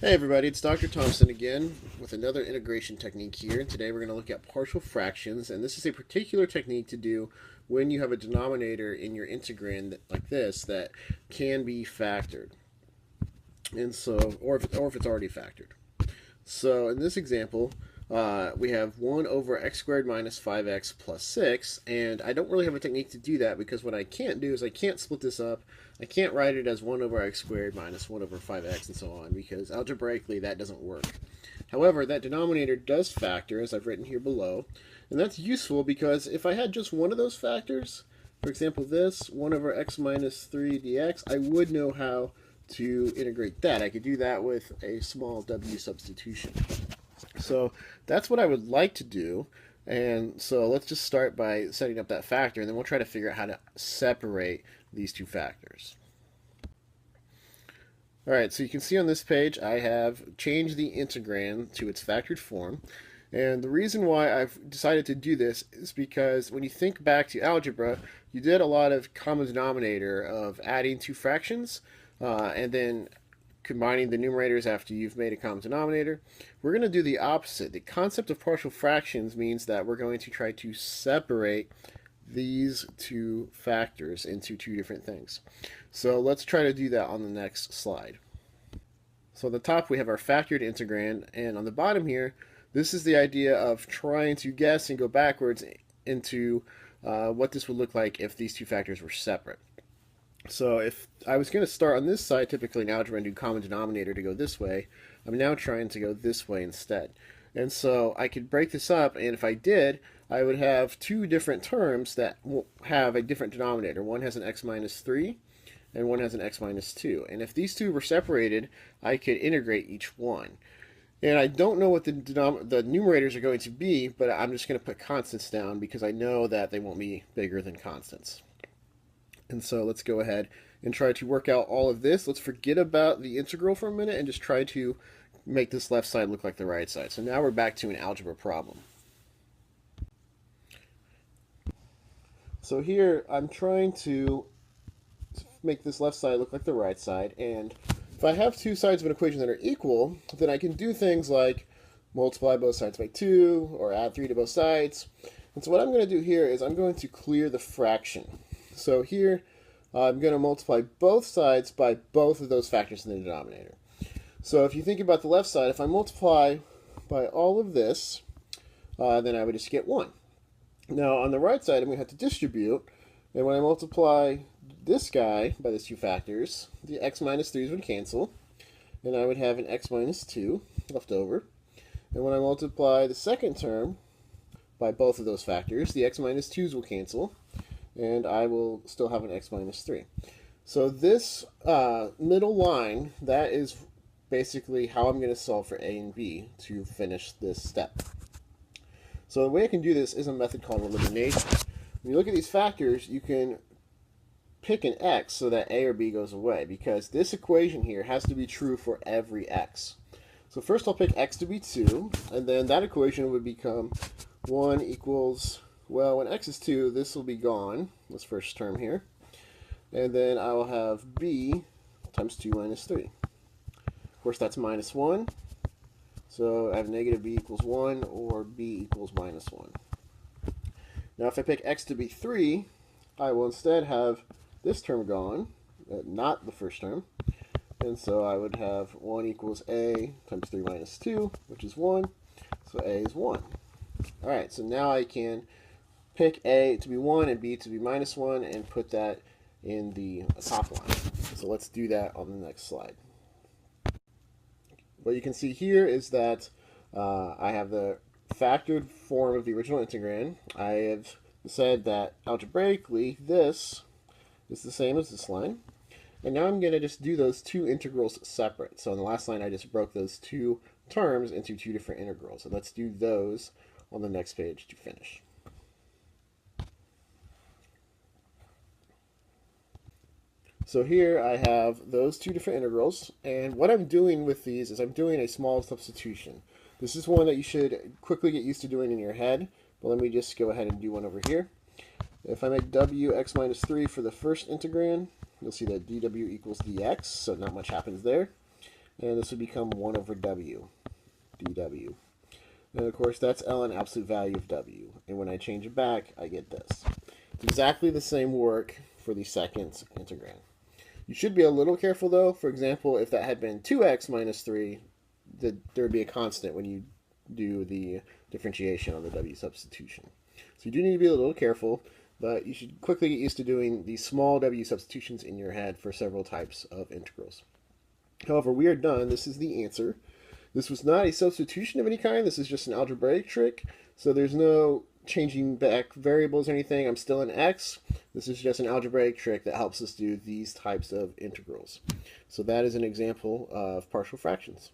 Hey everybody, it's Dr. Thompson again with another integration technique here. Today we're going to look at partial fractions, and this is a particular technique to do when you have a denominator in your integrand like this that can be factored, and so or if it's already factored. So in this example, we have 1 over x squared minus 5x plus 6, and I don't really have a technique to do that because what I can't do is I can't split this up. I can't write it as 1 over x squared minus 1 over 5x and so on because algebraically that doesn't work. However, that denominator does factor, as I've written here below, and that's useful because if I had just one of those factors, for example this, 1 over x minus 3 dx, I would know how to integrate that. I could do that with a small w substitution. So that's what I would like to do. And so let's just start by setting up that factor, and then we'll try to figure out how to separate these two factors. All right, so you can see on this page I have changed the integrand to its factored form. And the reason why I've decided to do this is because when you think back to algebra, you did a lot of common denominator of adding two fractions and then combining the numerators after you've made a common denominator. We're going to do the opposite. The concept of partial fractions means that we're going to try to separate these two factors into two different things. So let's try to do that on the next slide. So at the top we have our factored integrand, and on the bottom here, this is the idea of trying to guess and go backwards into what this would look like if these two factors were separate. So if I was going to start on this side, typically in algebra and do common denominator to go this way, I'm now trying to go this way instead. And so I could break this up, and if I did, I would have two different terms that have a different denominator. One has an x minus 3, and one has an x minus 2. And if these two were separated, I could integrate each one. And I don't know what the numerators are going to be, but I'm just going to put constants down because I know that they won't be bigger than constants. And so let's go ahead and try to work out all of this. Let's forget about the integral for a minute and just try to make this left side look like the right side. So now we're back to an algebra problem. So here I'm trying to make this left side look like the right side, and if I have two sides of an equation that are equal, then I can do things like multiply both sides by 2 or add 3 to both sides. And so what I'm going to do here is I'm going to clear the fraction. So here I'm going to multiply both sides by both of those factors in the denominator. So if you think about the left side, if I multiply by all of this, then I would just get 1. Now on the right side, I'm going to have to distribute, and when I multiply this guy by these two factors, the x minus 3's would cancel, and I would have an x minus 2 left over. And when I multiply the second term by both of those factors, the x minus 2's will cancel, and I will still have an x minus 3. So this middle line, that is basically how I'm going to solve for a and b to finish this step. So the way I can do this is a method called elimination. When you look at these factors, you can pick an x so that a or b goes away, because this equation here has to be true for every x. So first I'll pick x to be 2, and then that equation would become 1 equals, well, when x is 2, this will be gone, this first term here. And then I will have b times 2 minus 3. Of course, that's minus 1. So I have negative b equals 1, or b equals minus 1. Now if I pick x to be 3, I will instead have this term gone, not the first term. And so I would have 1 equals a times 3 minus 2, which is 1. So a is 1. All right, so now I can pick a to be 1 and b to be minus 1 and put that in the top line. So let's do that on the next slide. What you can see here is that I have the factored form of the original integrand. I have said that algebraically this is the same as this line. And now I'm going to just do those two integrals separate. So in the last line I just broke those two terms into two different integrals. So let's do those on the next page to finish. So here I have those two different integrals, and what I'm doing with these is I'm doing a small substitution. This is one that you should quickly get used to doing in your head, but let me just go ahead and do one over here. If I make w x minus 3 for the first integrand, you'll see that dw equals dx, so not much happens there. and this would become 1 over w, dw. And of course, that's ln absolute value of w. And when I change it back, I get this. It's exactly the same work for the second integrand. You should be a little careful, though. For example, if that had been 2x minus 3, there would be a constant when you do the differentiation on the w substitution. So you do need to be a little careful, but you should quickly get used to doing these small w substitutions in your head for several types of integrals. However, we are done. This is the answer. This was not a substitution of any kind. This is just an algebraic trick. So there's no changing back variables or anything. I'm still in x. This is just an algebraic trick that helps us do these types of integrals. So that is an example of partial fractions.